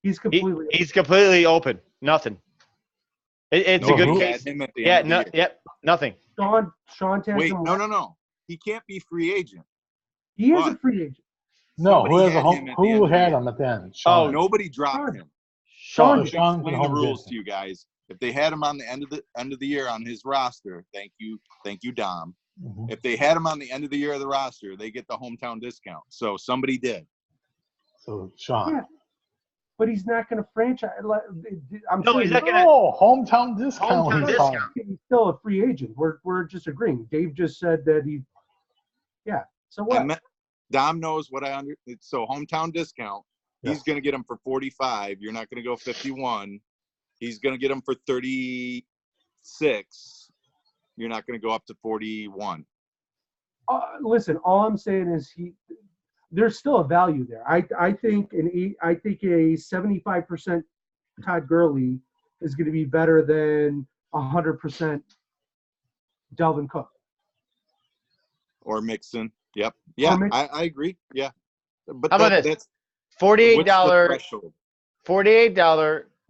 he's completely he's completely open. Nothing. It's a good case. Yep. Nothing. Sean tagged Wait, him. no. He can't be free agent. He is a free agent. No, who had him him at the end? Sean. Oh, nobody dropped him. Sean. Explain the rules to you guys. If they had him on the end of the year on his roster, thank you, Dom. Mm-hmm. If they had him on the end of the year of the roster, they get the hometown discount. So somebody did. So Sean. Yeah. But he's not going to franchise. He's not going to. No, hometown discount. Hometown discount. He's still a free agent. We're just agreeing. Dave just said that he. Yeah. So what? Dom knows what I under. So hometown discount. Yes. He's going to get him for 45. You're not going to go 51. He's going to get him for 36. You're not going to go up to 41. Listen, all I'm saying is there's still a value there. I think a 75% Todd Gurley is going to be better than 100% Dalvin Cook. Or Mixon. Yep. Yeah, I agree. Yeah. But how about this? $48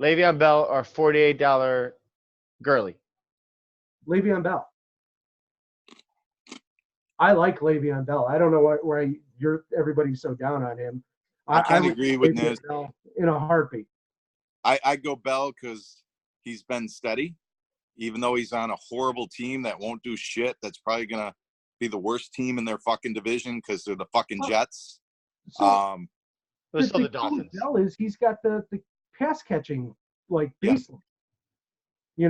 Le'Veon Bell or $48 Gurley? Le'Veon Bell. I like Le'Veon Bell. I don't know why everybody's so down on him. I agree with Niz. In a heartbeat. I go Bell because he's been steady, even though he's on a horrible team that won't do shit. That's probably gonna be the worst team in their fucking division because they're the fucking Jets. The Dolphins. Bell is he's got the pass catching like baseline. Yeah.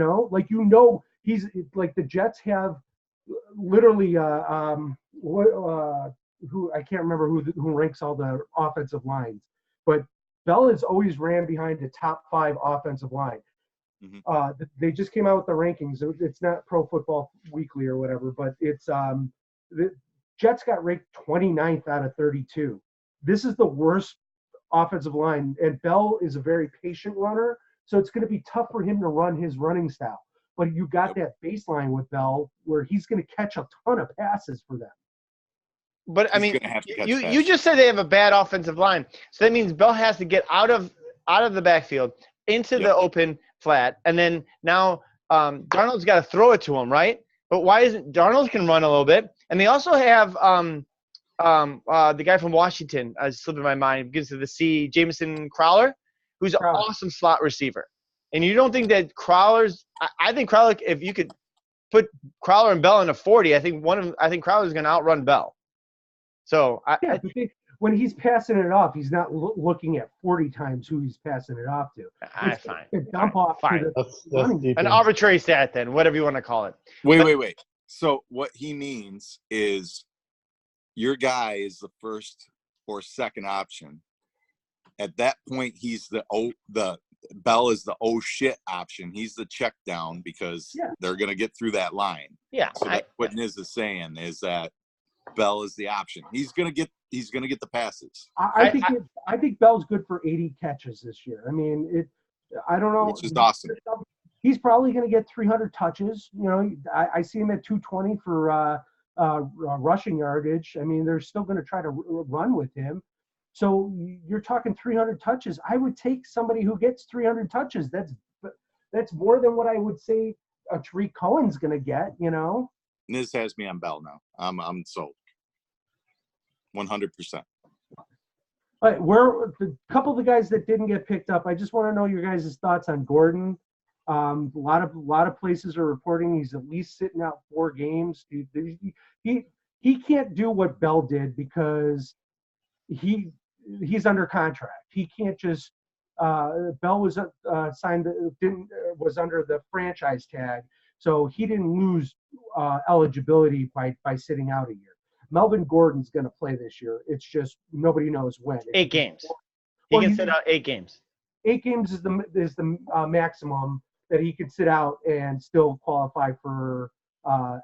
He's like the Jets have literally who I can't remember who ranks all the offensive lines, but Bell has always ran behind the top 5 offensive line. Mm-hmm. They just came out with the rankings. It's not Pro Football Weekly or whatever, but it's the Jets got ranked 29th out of 32. This is the worst offensive line, and Bell is a very patient runner, so it's going to be tough for him to run his running style. But you got that baseline with Bell where he's going to catch a ton of passes for them. But I mean, you just said they have a bad offensive line, so that means Bell has to get out of the backfield into the open flat, and then now Darnold's got to throw it to him, right? But why isn't Darnold can run a little bit, and they also have the guy from Washington. Slipping my mind begins with the C, Jamison Crowder, who's an awesome slot receiver. And you don't think that Crowder's? I think Crowder, if you could put Crowder and Bell in a 40, I think Crowder's going to outrun Bell. So when he's passing it off, he's not looking at 40 times who he's passing it off to. Fine. An arbitrary stat, then, whatever you want to call it. Wait. So what he means is your guy is the first or second option. At that point, he's the Bell is the oh shit option. He's the check down because Yeah. they're going to get through that line. Yeah. So that's what Niz is saying is that Bell is the option. He's going to get the passes. I think Bell's good for 80 catches this year. I mean, I don't know. Which is awesome. He's probably going to get 300 touches. You know, I see him at 220 for rushing yardage. I mean, they're still going to try to run with him. So you're talking 300 touches. I would take somebody who gets 300 touches. That's more than what I would say a Tariq Cohen's going to get, you know? Niz has me on Bell now. I'm sold. 100%. All right, where the couple of the guys that didn't get picked up, I just want to know your guys' thoughts on Gordon. A lot of places are reporting he's at least sitting out 4 games. He can't do what Bell did because he's under contract. He can't just Bell was was under the franchise tag, so he didn't lose eligibility by sitting out a year. Melvin Gordon's going to play this year. It's just nobody knows when. 8 games. He can sit out 8 games. 8 games is the maximum that he could sit out and still qualify for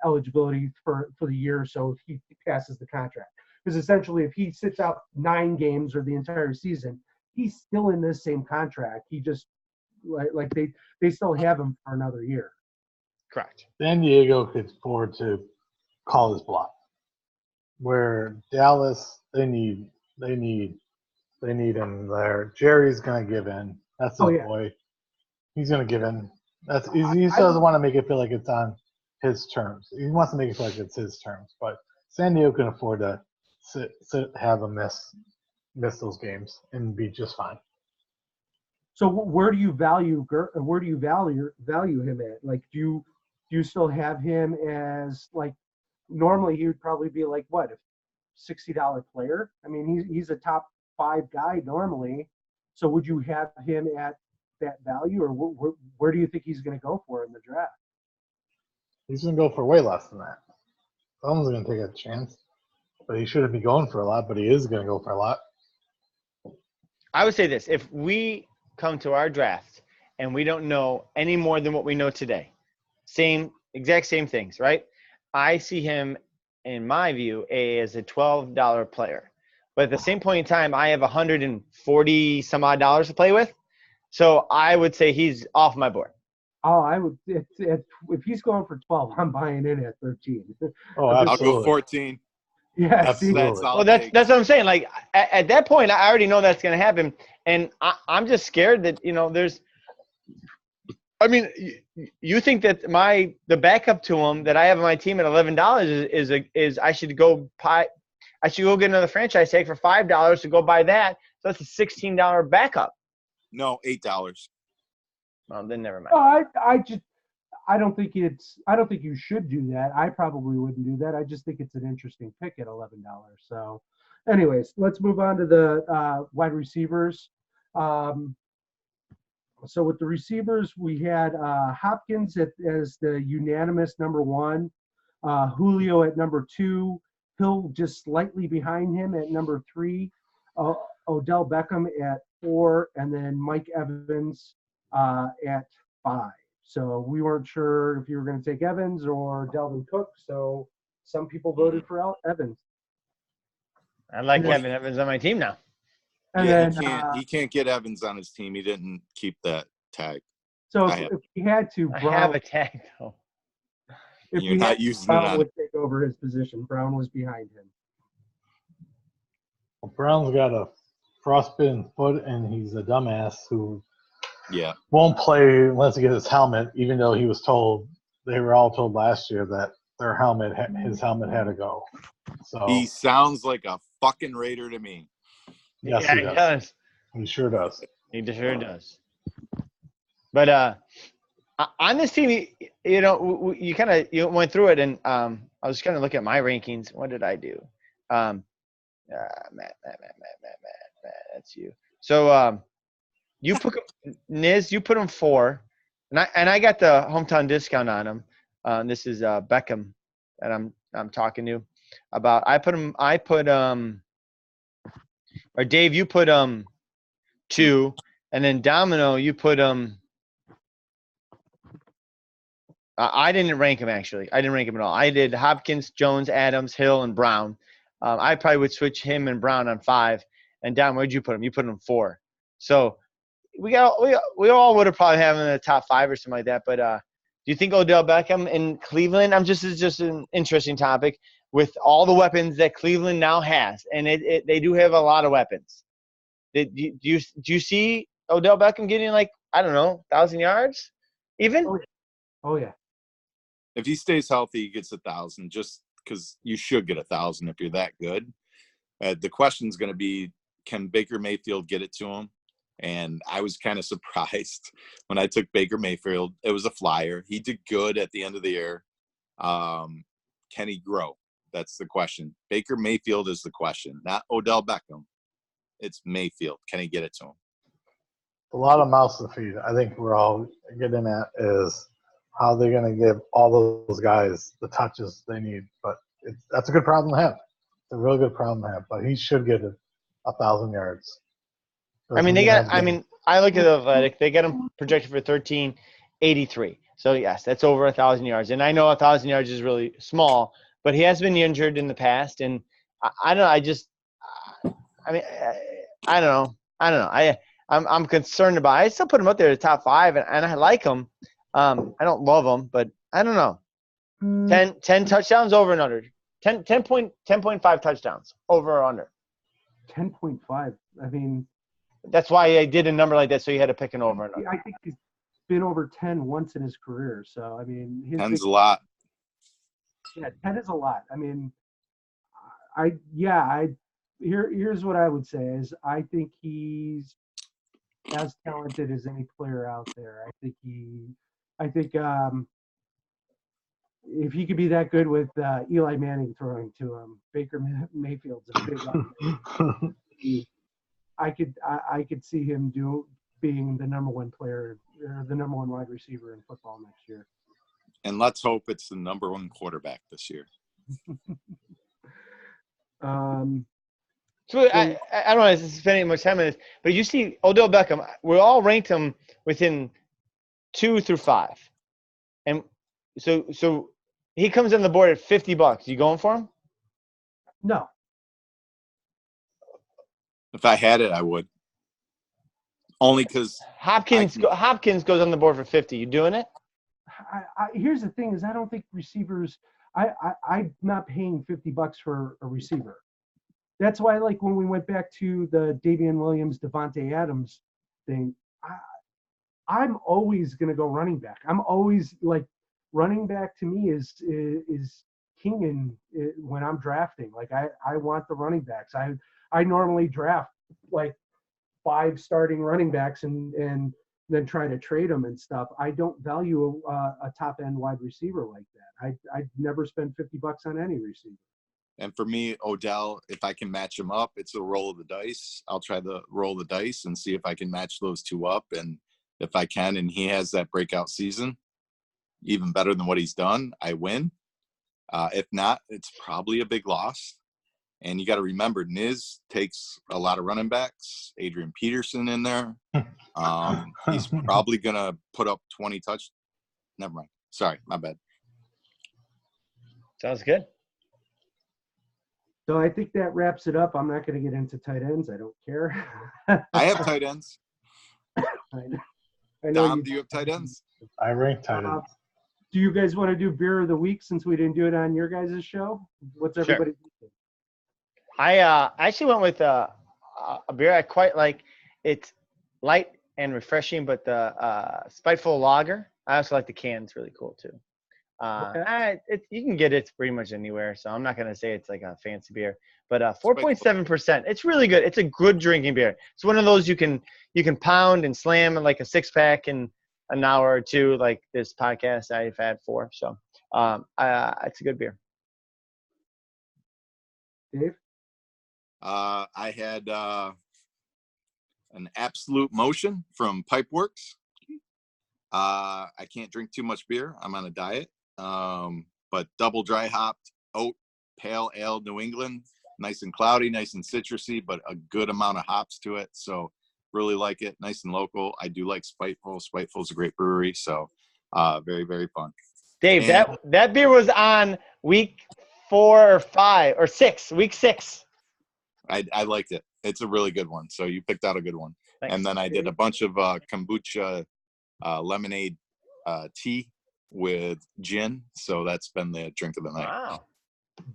eligibility for the year, so he passes the contract. Because essentially, if he sits out 9 games or the entire season, he's still in this same contract. He just like they still have him for another year. Correct. San Diego could afford to call his bluff. Where Dallas, they need him there. Jerry's gonna give in. That's his boy. He's gonna give in. He doesn't want to make it feel like it's on his terms. He wants to make it feel like it's his terms. But San Diego can afford to have him miss those games and be just fine. So where do you value him at? Like, do you still have him as like? Normally he would probably be like what, a $60 player? I mean, he's a top 5 guy normally. So would you have him at that value, or where do you think he's going to go for in the draft? He's going to go for way less than that. Someone's going to take a chance, but he shouldn't be going for a lot. But he is going to go for a lot. I would say this: if we come to our draft and we don't know any more than what we know today, exact same things, right? I see him, in my view, as a $12 player. But at the same point in time, I have $140 some odd dollars to play with. So I would say he's off my board. Oh, I would. If he's going for 12, I'm buying in at 13. Oh, absolutely. I'll go 14. Yeah, absolutely. That's what I'm saying. Like at that point, I already know that's going to happen, and I'm just scared that there's. I mean, you think that the backup to him that I have on my team at $11 is I should go get another franchise tag for $5 to go buy that. So that's a $16 backup. No, $8. Well, then never mind. Oh, I don't think you should do that. I probably wouldn't do that. I just think it's an interesting pick at $11. So, anyways, let's move on to the wide receivers. So with the receivers, we had Hopkins as the unanimous number 1, Julio at number 2, Hill just slightly behind him at number 3, Odell Beckham at 4, and then Mike Evans at 5. So we weren't sure if you were going to take Evans or Dalvin Cook. So some people voted for Evans. I like having Evans on my team now. And then, he can't get Evans on his team. He didn't keep that tag. So if he had to, Brown, I have a tag though. If you're not using Brown it on. would take over his position. Brown was behind him. Well, Brown's got a frostbitten foot, and he's a dumbass who won't play unless he gets his helmet. Even though he was told, they were all told last year that his helmet had to go. So he sounds like a fucking Raider to me. Yes, he does. He sure does. He sure does. But on this team, you went through it, and I was kind of looking at my rankings. What did I do? Matt, that's you. So you put Niz, you put him 4, and I got the hometown discount on him. This is Beckham that I'm talking to about. Or Dave, you put 2, And then Domino, you put him. I didn't rank him, actually. I didn't rank him at all. I did Hopkins, Jones, Adams, Hill, and Brown. I probably would switch him and Brown on 5. And Dom, where'd you put him? You put him 4. So we all would have probably had him in the top 5 or something like that. But do you think Odell Beckham in Cleveland? It's just an interesting topic with all the weapons that Cleveland now has, and they do have a lot of weapons. Do you see Odell Beckham getting, like, I don't know, 1,000 yards even? Oh yeah. If he stays healthy, he gets 1,000. Just because you should get 1,000 if you're that good. The question is going to be, can Baker Mayfield get it to him? And I was kind of surprised when I took Baker Mayfield. It was a flyer. He did good at the end of the year. Can he grow? That's the question. Baker Mayfield is the question, not Odell Beckham. It's Mayfield. Can he get it to him? A lot of mouths to feed. I think we're all getting at is how they're going to give all those guys the touches they need. But that's a good problem to have. It's a real good problem to have. But he should get 1,000 yards. I look at the Athletic. They get him projected for 1,383. So yes, that's over 1,000 yards. And I know 1,000 yards is really small, but he has been injured in the past. And I don't know. I don't know. I'm concerned about it. I still put him up there at the top 5, and I like him. I don't love him, but I don't know. 10 touchdowns, over and under. 10.5 touchdowns, over or under. 10.5. I mean, that's why I did a number like that, so you had to pick an over and under. I think he's been over 10 once in his career. So, I mean, 10's a lot. Yeah, 10 is a lot. I mean, here's what I would say is I think he's as talented as any player out there. I think if he could be that good with Eli Manning throwing to him, Baker Mayfield's a big upgrade. I could see him being the number 1 player or the number 1 wide receiver in football next year. And let's hope it's the number 1 quarterback this year. So I don't want to spend any much time on this, but you see Odell Beckham, we all ranked him within 2 through 5. And so he comes on the board at $50. You going for him? No. If I had it, I would. Only because Hopkins goes on the board for 50. You doing it? Here's the thing: is I don't think receivers. I'm not paying $50 for a receiver. That's why, like, when we went back to the Davian Williams, Devontae Adams thing, I'm always gonna go running back. I'm always like, running back to me is king when I'm drafting. Like, I want the running backs. I normally draft like 5 starting running backs and then try to trade them and stuff. I don't value a top end wide receiver like that. I'd never spend $50 on any receiver. And for me, Odell, if I can match him up, it's a roll of the dice. I'll try to roll the dice and see if I can match those 2 up. And if I can, and he has that breakout season, even better than what he's done, I win. If not, it's probably a big loss. And you got to remember, Niz takes a lot of running backs. Adrian Peterson in there. He's probably going to put up 20 touchdowns. Never mind. Sorry, my bad. Sounds good. So I think that wraps it up. I'm not going to get into tight ends. I don't care. I have tight ends. I know. Dom, do you have tight ends? I rank tight ends. Do you guys want to do beer of the week since we didn't do it on your guys' show? What's everybody thinking? I actually went with a beer I quite like. It's light and refreshing, but the Spiteful Lager. I also like the can. It's really cool too. You can get it pretty much anywhere, so I'm not gonna say it's like a fancy beer, but 4.7%. It's really good. It's a good drinking beer. It's one of those you can pound and slam in like a 6-pack in an hour or 2, like this podcast I've had 4. So it's a good beer. Dave? I had an Absolute Motion from Pipeworks. I can't drink too much beer. I'm on a diet. But double dry hopped oat pale ale New England, nice and cloudy, nice and citrusy, but a good amount of hops to it. So Really like it. Nice and local. I do like Spiteful. Spiteful's a great brewery. So very, very fun. Dave, And that beer was on week 4 or 5 or 6, week 6. I liked it. It's a really good one. So you picked out a good one. Thanks. And then I did a bunch of kombucha lemonade tea with gin. So that's been the drink of the night. Wow.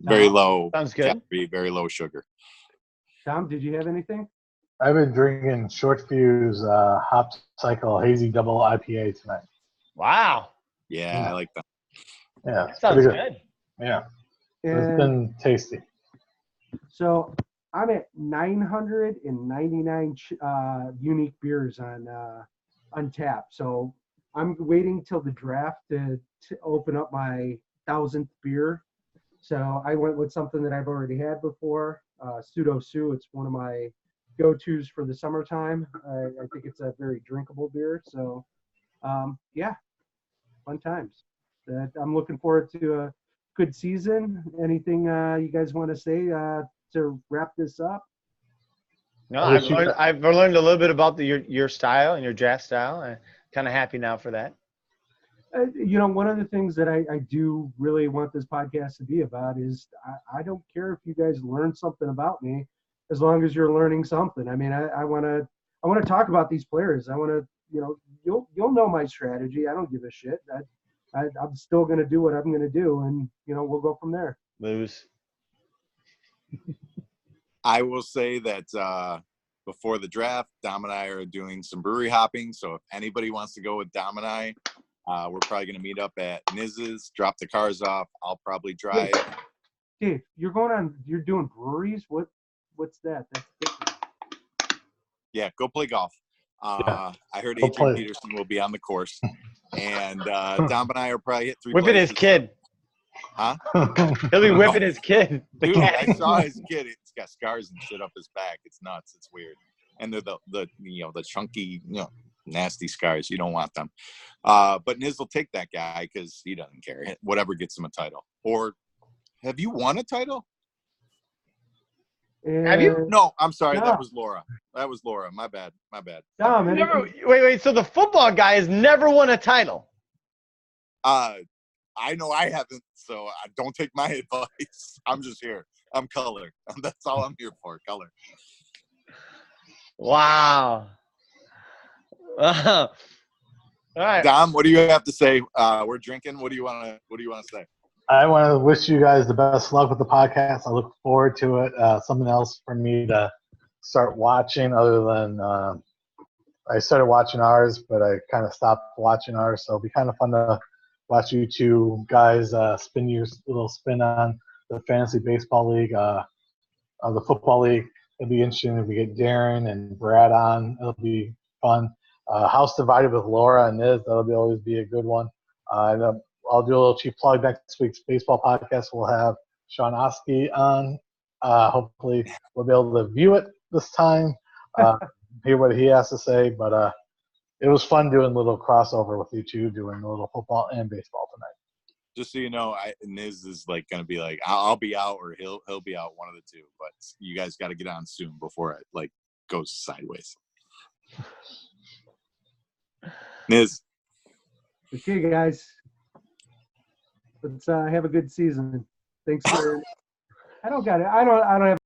Very low Sounds good. calorie, very low sugar. Tom, did you have anything? I've been drinking Short Fuse Hop Cycle Hazy Double IPA tonight. Wow. Yeah, I like that. Yeah, That it's sounds pretty good. Yeah, it's And been tasty. so I'm at 999 unique beers on Untappd. So I'm waiting till the draft to open up my 1,000th beer. So I went with something that I've already had before, Pseudo Sue. It's one of my go-tos for the summertime. I think it's a very drinkable beer. So yeah, fun times. I'm looking forward to a good season. Anything you guys want to say to wrap this up? No, I wish I've learned a little bit about your style and your draft style. I'm kind of happy now for that. One of the things that I do really want this podcast to be about is I don't care if you guys learn something about me, as long as you're learning something. I mean, I want to talk about these players. I want to, you'll know my strategy. I don't give a shit. I'm still going to do what I'm going to do, and we'll go from there. Lose. I will say that before the draft, Dom and I are doing some brewery hopping. So if anybody wants to go with Dom and I, we're probably going to meet up at Niz's, drop the cars off. I'll probably drive. Dave, you're doing breweries? What's that? That's different. Yeah, go play golf. I heard Go Adrian play. Peterson will be on the course. And Dom and I are probably hit 3 Whipping his places. kid. Huh? He'll be whipping his kid. The Dude, cat. I saw his kid. It's got scars and shit up his back. It's nuts. It's weird. And they're the chunky, nasty scars. You don't want them. But Niz will take that guy because he doesn't care. Whatever gets him a title. Or have you won a title? Have you? No, I'm sorry. No. That was Laura. My bad. Dom, Wait. So the football guy has never won a title. I know I haven't, so don't take my advice. I'm just here. I'm color. That's all I'm here for, color. Wow. All right. Dom, what do you have to say? We're drinking. What do you want to say? I want to wish you guys the best luck with the podcast. I look forward to it. Something else for me to start watching other than I started watching ours, but I kind of stopped watching ours. So it'll be kind of fun to watch you two guys spin your little spin on the fantasy baseball league, the football league. It'll be interesting if we get Darren and Brad on. It'll be fun. House Divided with Laura and Niz. That'll always be a good one. And I'll do a little cheap plug. Next week's baseball podcast, we'll have Sean Oskey on. Hopefully, we'll be able to view it this time, hear what he has to say. But it was fun doing a little crossover with you two, doing a little football and baseball tonight. Just so you know, Niz is going to be like, I'll be out or he'll be out, one of the two. But you guys got to get on soon before it goes sideways. Niz. Okay, guys. Let's have a good season. Thanks for. I don't have